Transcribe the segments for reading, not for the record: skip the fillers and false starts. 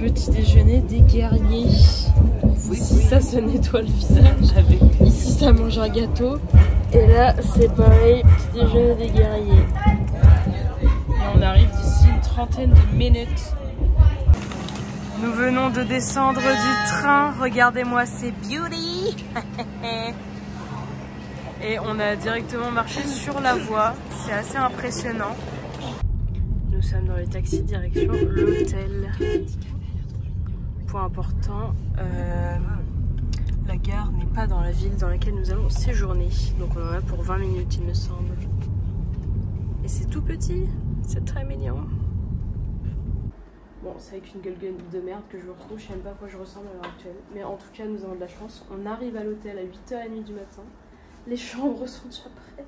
petit déjeuner des guerriers. Ici, ça se nettoie le visage. Ici, ça mange un gâteau. Et là, c'est pareil, petit déjeuner des guerriers. Et on arrive d'ici une trentaine de minutes. Nous venons de descendre du train. Regardez-moi, c'est beauty. Et on a directement marché sur la voie. C'est assez impressionnant. Nous sommes dans les taxis direction l'hôtel. Point important, la gare n'est pas dans la ville dans laquelle nous allons séjourner. Donc on en a pour 20 minutes il me semble. Et c'est tout petit, c'est très mignon. Bon, c'est avec une gueule de merde que je me retrouve, je sais même pas à quoi je ressemble à l'heure actuelle. Mais en tout cas nous avons de la chance, on arrive à l'hôtel à 8h30 du matin. Les chambres sont déjà prêtes.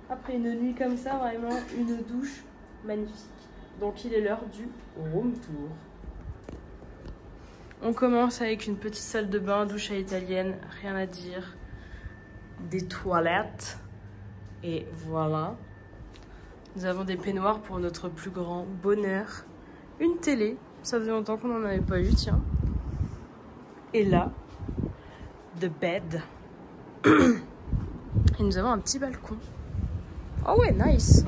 Après une nuit comme ça, vraiment une douche magnifique. Donc il est l'heure du room tour. On commence avec une petite salle de bain, douche à l'italienne, rien à dire. Des toilettes. Et voilà. Nous avons des peignoirs pour notre plus grand bonheur. Une télé, ça faisait longtemps qu'on n'en avait pas eu, tiens. Et là, the bed. Et nous avons un petit balcon. Oh ouais, nice.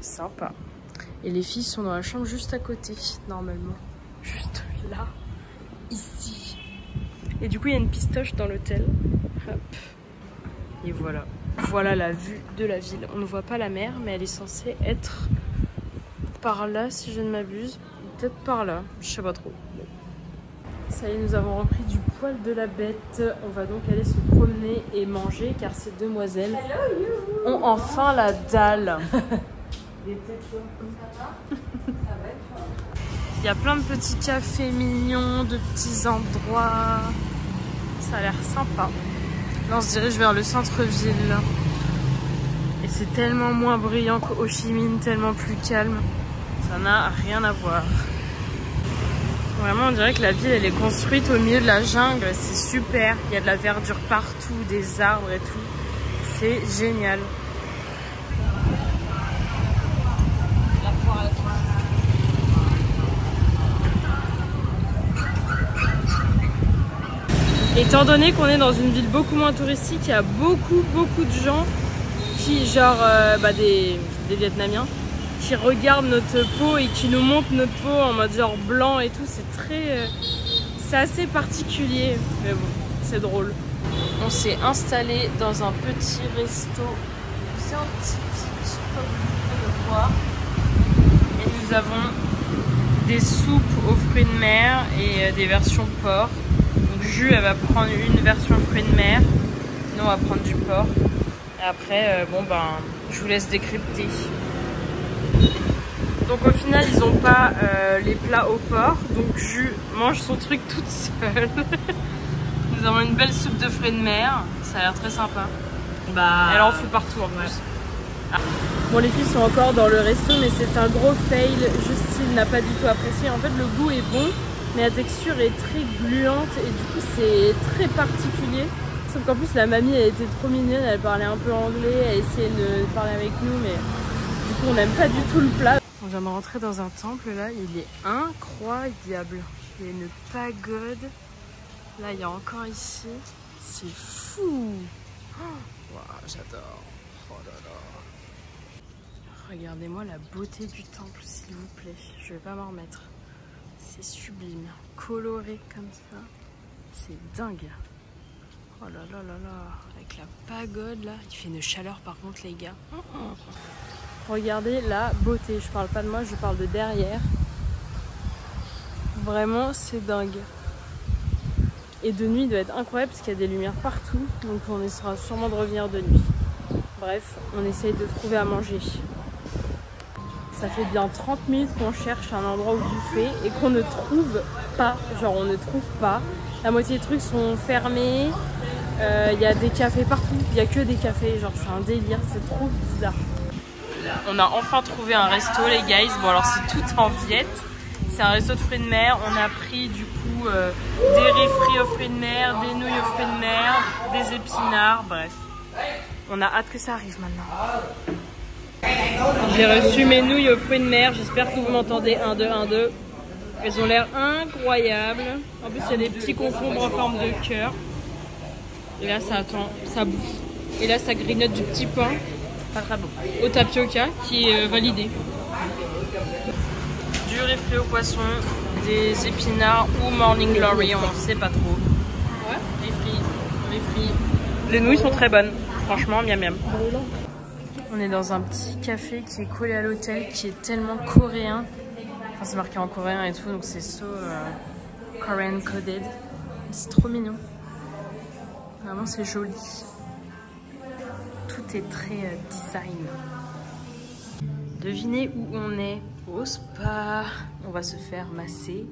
Sympa. Et les filles sont dans la chambre juste à côté, normalement. Juste là, ici. Et du coup, il y a une pistoche dans l'hôtel. Hop. Et voilà. Voilà la vue de la ville. On ne voit pas la mer, mais elle est censée être par là, si je ne m'abuse. Peut-être par là, je sais pas trop. Ça y est, nous avons repris du poil de la bête. On va donc aller se promener et manger, car ces demoiselles ont enfin la dalle. Il y a plein de petits cafés mignons, de petits endroits. Ça a l'air sympa. Là, on se dirige vers le centre-ville. Et c'est tellement moins brillant qu'Ho Chi Minh, tellement plus calme. Ça n'a rien à voir. Vraiment, on dirait que la ville, elle est construite au milieu de la jungle. C'est super. Il y a de la verdure partout, des arbres et tout. C'est génial. Étant donné qu'on est dans une ville beaucoup moins touristique, il y a beaucoup de gens qui, genre des Vietnamiens, qui regardent notre peau et qui nous montrent notre peau en mode genre blanc et tout. C'est très... c'est assez particulier, mais bon, c'est drôle. On s'est installé dans un petit resto. C'est un petit comme vous pouvez le voir. Et nous avons des soupes aux fruits de mer et des versions porc. Donc Jus, elle va prendre une version fruits de mer. Nous, on va prendre du porc. Et après, je vous laisse décrypter. Donc au final, ils n'ont pas les plats au porc. Donc Jus mange son truc toute seule. Nous avons une belle soupe de fruits de mer. Ça a l'air très sympa. Elle en fout partout en plus. Ah. Bon, les filles sont encore dans le resto, mais c'est un gros fail. Justine n'a pas du tout apprécié. En fait, le goût est bon, mais la texture est très gluante et du coup, c'est très particulier. Sauf qu'en plus, la mamie, elle était trop mignonne. Elle parlait un peu anglais. Elle essayait de parler avec nous, mais du coup, on n'aime pas du tout le plat. On vient de rentrer dans un temple, là. Il est incroyable. Il y a une pagode. Là, il y a encore ici. C'est fou. Oh, wow, j'adore. Oh là là. Regardez-moi la beauté du temple, s'il vous plaît. Je vais pas m'en remettre. C'est sublime. Coloré comme ça. C'est dingue. Oh là là là là. Avec la pagode, là. Il fait une chaleur, par contre, les gars. Regardez la beauté. Je parle pas de moi, je parle de derrière. Vraiment, c'est dingue. Et de nuit, il doit être incroyable parce qu'il y a des lumières partout. Donc on essaiera sûrement de revenir de nuit. Bref, on essaye de trouver à manger. Ça fait bien 30 minutes qu'on cherche un endroit au buffet et qu'on ne trouve pas. Genre on ne trouve pas. La moitié des trucs sont fermés. Il y a des cafés partout. Il n'y a que des cafés. Genre c'est un délire. C'est trop bizarre. On a enfin trouvé un resto les guys. Bon alors c'est tout en viette. C'est un resto de fruits de mer. On a pris du coup des riz frits aux fruits de mer, des nouilles aux fruits de mer, des épinards, bref. On a hâte que ça arrive maintenant. J'ai reçu mes nouilles aux fruits de mer. J'espère que vous m'entendez. 1, 2, 1, 2. Elles ont l'air incroyables. En plus, il y a des petits concombres en forme de cœur. Et là, ça attend, ça bouffe. Et là, ça grignote du petit pain. Pas très bon. Au tapioca qui est validé. Du riz frit au poisson, des épinards ou morning glory, on ne sait pas trop. Ouais. Riz frit. Les nouilles sont très bonnes. Franchement, miam miam. On est dans un petit café qui est collé à l'hôtel, qui est tellement coréen. Enfin, c'est marqué en coréen et tout, donc c'est so Korean coded. C'est trop mignon. Vraiment, c'est joli. Tout est très design. Devinez où on est? Au spa. On va se faire masser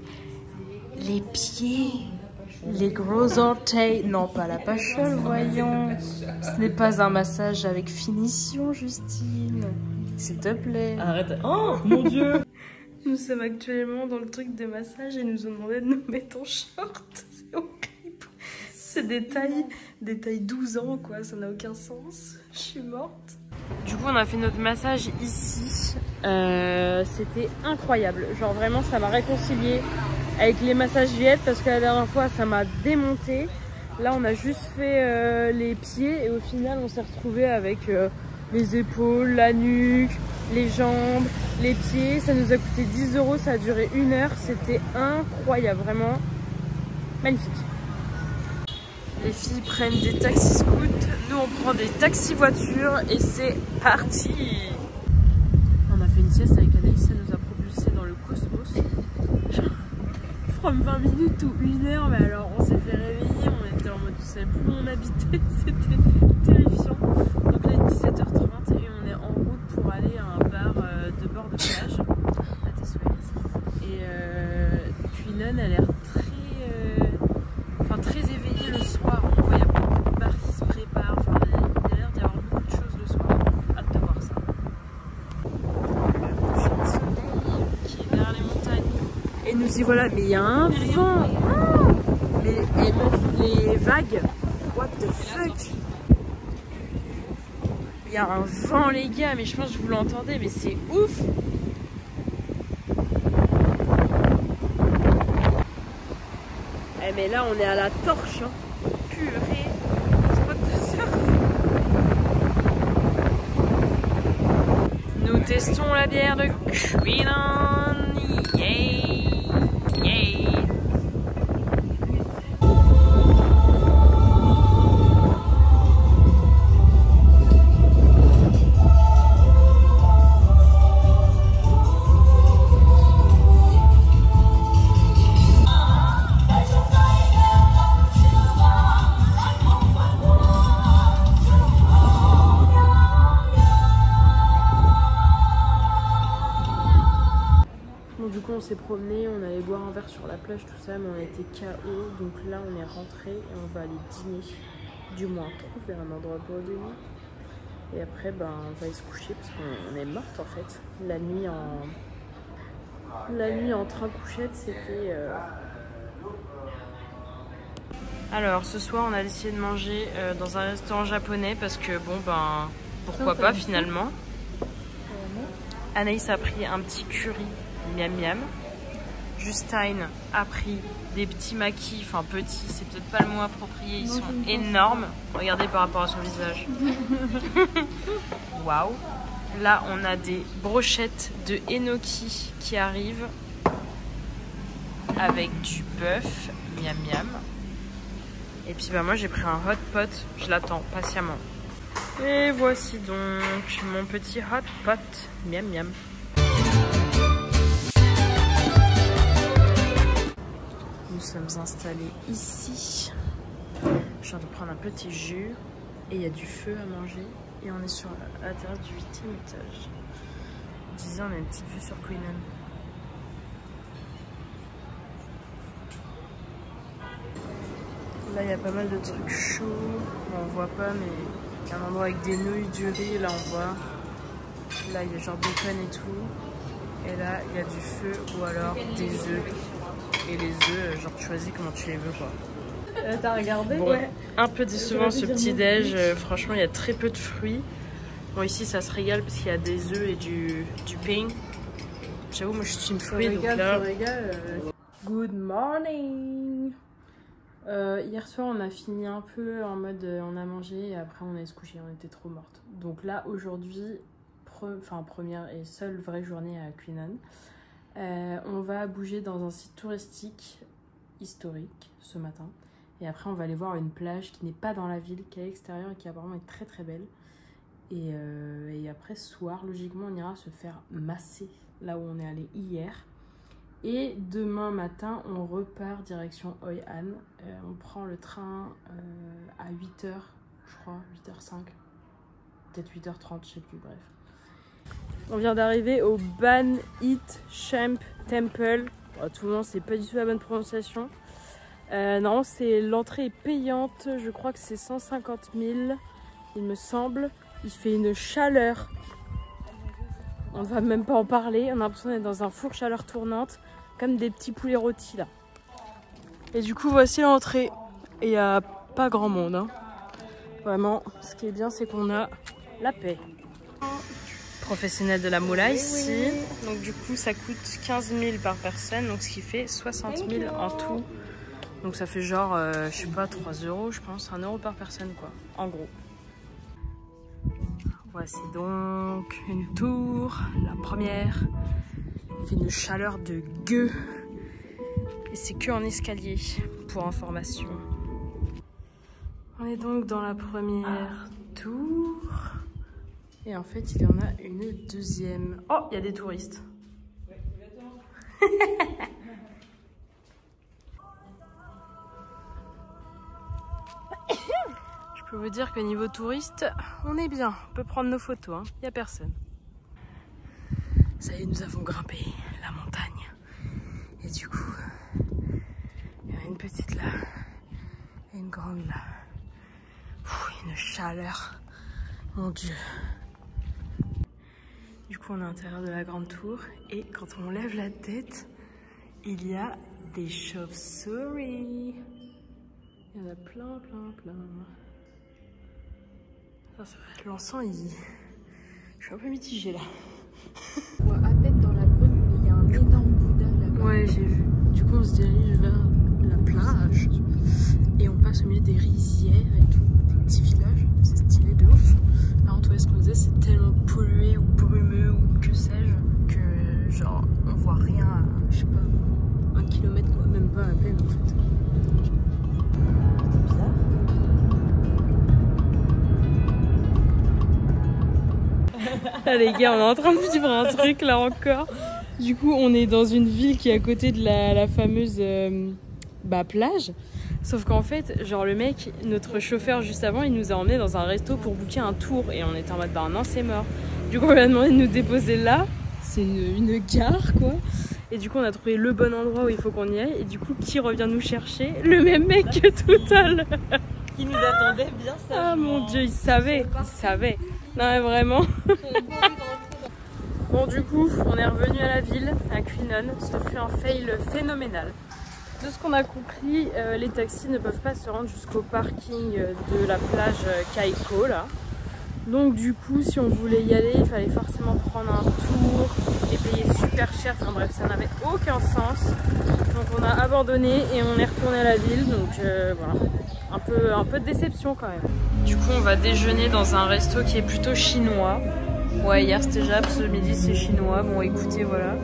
les pieds. Les gros orteils. Non, pas la pachole, voyons. Ce n'est pas un massage avec finition, Justine. S'il te plaît. Arrête. Oh, mon Dieu. Nous sommes actuellement dans le truc de massage et nous ont demandé de nous mettre en short. C'est horrible. C'est des tailles 12 ans, quoi. Ça n'a aucun sens. Je suis morte. Du coup, on a fait notre massage ici. C'était incroyable. Genre, vraiment, ça m'a réconciliée avec les massages Viet parce que la dernière fois ça m'a démonté. Là on a juste fait les pieds et au final on s'est retrouvé avec les épaules, la nuque, les jambes, les pieds. Ça nous a coûté 10 €, ça a duré 1 heure. C'était incroyable, vraiment magnifique. Les filles prennent des taxis scouts, nous on prend des taxis voitures et c'est parti. On a fait une sieste avec Anaïs, ça nous a propulsé dans le cosmos. From 20 minutes ou 1 heure, mais alors on s'est fait réveiller, on était en mode tu sais plus où on habitait, c'était terrifiant. Donc là il est 17h30 et on est en route pour aller à un bar de bord de plage, à tes souhaits. Et puis None a l'air très éveillée le soir, on voit il y a beaucoup de bars qui se préparent, enfin, il y a l'air d'y avoir beaucoup de choses le soir, hâte de voir ça. Le coucher de soleil qui est derrière les montagnes. Et nous y voilà, mais il y a un vent. Mais les vagues, what the fuck. Il y a un vent les gars, mais je pense que vous l'entendez, mais c'est ouf. Eh mais là on est à la torche, hein. Purée, spot de surf. Nous testons la bière de Queenan. Yay! Yay! On s'est promené, on allait boire un verre sur la plage, tout ça, mais on était KO. Donc là, on est rentré et on va aller dîner. Du moins, trouver un endroit pour dîner. Et après, ben, on va aller se coucher parce qu'on est morte en fait. La nuit en train couchette, c'était. Alors, ce soir, on a décidé de manger dans un restaurant japonais parce que bon, ben, pourquoi pas finalement. Anaïs a pris un petit curry. Miam miam. Justine a pris des petits maquis, enfin petits, c'est peut-être pas le mot approprié, ils sont énormes. Regardez par rapport à son visage. Waouh. Là on a des brochettes de enoki qui arrivent avec du bœuf, miam miam. Et puis bah moi j'ai pris un hot pot, je l'attends patiemment. Et voici donc mon petit hot pot, miam miam. Nous sommes installés ici. Je viens de prendre un petit jus et il y a du feu à manger. Et on est sur la terrasse du 8e étage. Je disais, on a une petite vue sur Queenan. Là, il y a pas mal de trucs chauds. Bon, on voit pas, mais il y a un endroit avec des nouilles, du riz. Là, on voit. Là, il y a genre bacon et tout. Et là, il y a du feu ou alors des œufs. Et les œufs, genre tu choisis comment tu les veux quoi. T'as regardé? Bon, ouais. Un peu décevant ce petit déj, franchement il y a très peu de fruits. Bon ici ça se régale parce qu'il y a des œufs et du pain. J'avoue, moi je suis team fruits, donc là... Good morning. Hier soir on a fini un peu en mode on a mangé et après on allait se coucher, on était trop mortes. Donc là aujourd'hui, première et seule vraie journée à Queenan. On va bouger dans un site touristique historique ce matin. Et après on va aller voir une plage qui n'est pas dans la ville, qui est à l'extérieur et qui apparemment est très très belle. Et après ce soir, logiquement on ira se faire masser là où on est allé hier. Et demain matin, on repart direction Hoi An. On prend le train à 8h, je crois, 8h05. Peut-être 8h30, je sais plus, bref. On vient d'arriver au Ban It Champ Temple. Oh, tout le monde, c'est pas du tout la bonne prononciation. Non, c'est l'entrée est payante. Je crois que c'est 150 000, il me semble. Il fait une chaleur. On ne va même pas en parler. On a l'impression d'être dans un four chaleur tournante. Comme des petits poulets rôtis là. Et du coup voici l'entrée. Et il n'y a pas grand monde. Hein. Vraiment, ce qui est bien c'est qu'on a la paix. Professionnel de la moula ici. Donc du coup ça coûte 15 000 par personne. Donc ce qui fait 60 000 en tout. Donc ça fait genre, je sais pas, 3 € je pense. 1 € par personne quoi. En gros. Voici donc une tour. La première. Il fait une chaleur de gueux. Et c'est que en escalier, pour information. On est donc dans la première tour. Et en fait, il y en a une deuxième. Oh, il y a des touristes. Je peux vous dire que niveau touriste, on est bien. On peut prendre nos photos, hein. Il n'y a personne. Ça y est, nous avons grimpé la montagne. Et du coup, il y en a une petite là et une grande là. Une chaleur, mon Dieu. Du coup, on est à l'intérieur de la grande tour et quand on lève la tête, il y a des chauves-souris. Il y en a plein. L'encens, je suis un peu mitigée là. On voit à peine dans la brume, mais il y a un énorme Bouddha là-bas. Ouais, j'ai vu. Du coup, on se dirige vers la plage et on passe au milieu des rizières et tout, des petits villages. C'est stylé de ouf. Par contre, ce qu'on disait, c'est tellement pollué ou brumeux ou que sais-je que genre on voit rien à, je sais pas, 1 kilomètre quoi, même pas à peine en fait. C'est bizarre. Là les gars, on est en train de vivre un truc là encore. Du coup on est dans une ville qui est à côté de la fameuse plage. Sauf qu'en fait, genre le mec, notre chauffeur juste avant, il nous a emmenés dans un resto pour booker un tour. Et on était en mode bah non c'est mort. Du coup on lui a demandé de nous déposer là. C'est une gare quoi. Et du coup on a trouvé le bon endroit où il faut qu'on y aille. Et du coup qui revient nous chercher? Le même mec que tout à l'heure. Qui nous attendait bien ça. Ah mon Dieu, il savait. Non mais vraiment. Bon du coup, on est revenu à la ville, à Queenan. Ce fut un fail phénoménal. De ce qu'on a compris, les taxis ne peuvent pas se rendre jusqu'au parking de la plage Kaiko là. Donc du coup, si on voulait y aller, il fallait forcément prendre un tour et payer super cher. Enfin bref, ça n'avait aucun sens. Donc on a abandonné et on est retourné à la ville. Donc voilà, un peu de déception quand même. Du coup, on va déjeuner dans un resto qui est plutôt chinois. Ouais, hier c'était Jap, ce midi c'est chinois. Bon écoutez, voilà.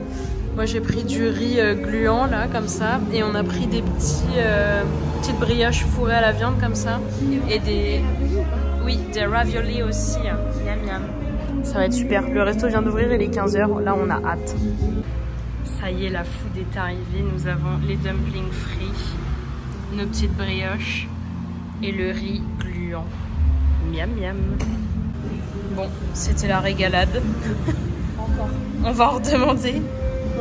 Moi j'ai pris du riz gluant là, comme ça. Et on a pris des petites brioches fourrées à la viande comme ça. Et des raviolis aussi. Miam miam. Ça va être super. Le resto vient d'ouvrir, il est 15 h. Là on a hâte. Ça y est, la food est arrivée. Nous avons les dumplings frits, nos petites brioches et le riz gluant. Miam miam. Bon, c'était la régalade. Encore. On va en redemander.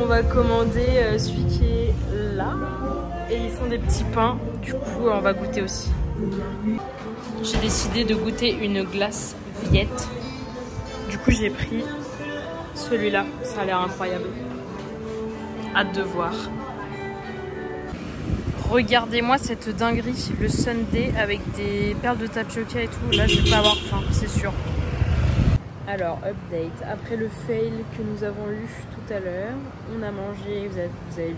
On va commander celui qui est là. Et ils font des petits pains. Du coup, on va goûter aussi. J'ai décidé de goûter une glace Viette. Du coup, j'ai pris celui-là. Ça a l'air incroyable. Hâte de voir. Regardez-moi cette dinguerie. Le sundae avec des perles de tapioca et tout. Là, je vais pas avoir faim, c'est sûr. Alors, update. Après le fail que nous avons eu tout à l'heure, on a mangé, vous avez vu,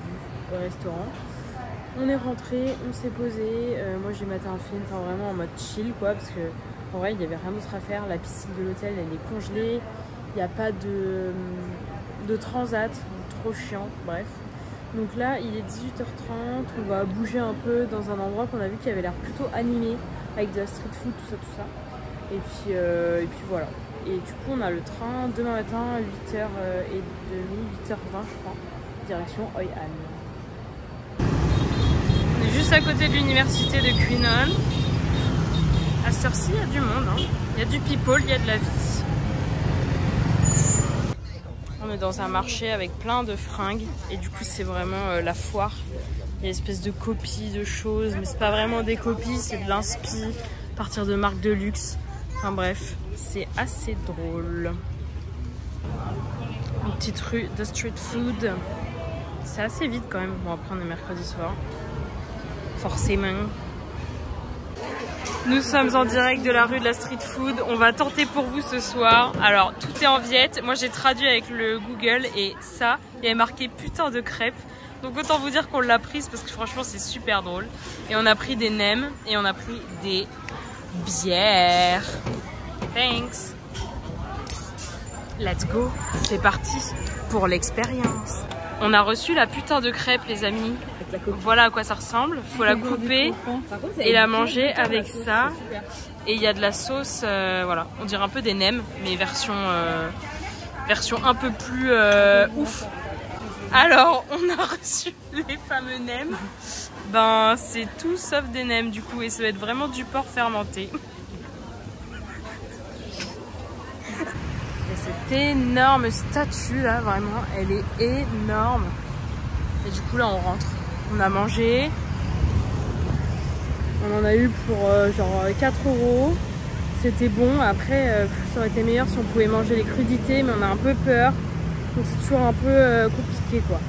au restaurant. On est rentré, on s'est posé. Moi, j'ai maté un film, enfin vraiment en mode chill, quoi, parce que en vrai, il n'y avait rien d'autre à faire. La piscine de l'hôtel, elle est congelée. Il n'y a pas de transat, trop chiant, bref. Donc là, il est 18h30. On va bouger un peu dans un endroit qu'on a vu qui avait l'air plutôt animé, avec de la street food, tout ça. Et puis voilà. Et du coup, on a le train demain matin à 8h30, 8h20 je crois, direction Hoi An. On est juste à côté de l'université de Quy-Nhon. À cette heure-ci, il y a du monde, hein. Il y a du people, il y a de la vie. On est dans un marché avec plein de fringues et du coup, c'est vraiment la foire. Il y a une espèce de copies de choses, mais c'est pas vraiment des copies, c'est de l'inspi à partir de marques de luxe. Enfin bref, c'est assez drôle. Une petite rue de street food. C'est assez vite quand même. Bon, après on est mercredi soir. Forcément. Nous sommes en direct de la rue de la street food. On va tenter pour vous ce soir. Alors, tout est en viette. Moi, j'ai traduit avec le Google et ça, il y avait marqué putain de crêpes. Donc autant vous dire qu'on l'a prise parce que franchement, c'est super drôle. Et on a pris des nems et on a pris des bière. Thanks. Let's go. C'est parti pour l'expérience. On a reçu la putain de crêpe, les amis. Voilà à quoi ça ressemble. Faut la couper et la manger avec ça. Et il y a de la sauce, voilà. On dirait un peu des nems, mais version un peu plus ouf. Alors, on a reçu les fameux nems. Ben, c'est tout sauf des nems du coup. Et ça va être vraiment du porc fermenté. Cette énorme statue là, vraiment, elle est énorme. Et du coup là on rentre. On a mangé. On en a eu pour genre 4 €. C'était bon. Après, ça aurait été meilleur si on pouvait manger les crudités, mais on a un peu peur. Donc c'est toujours un peu compliqué quoi.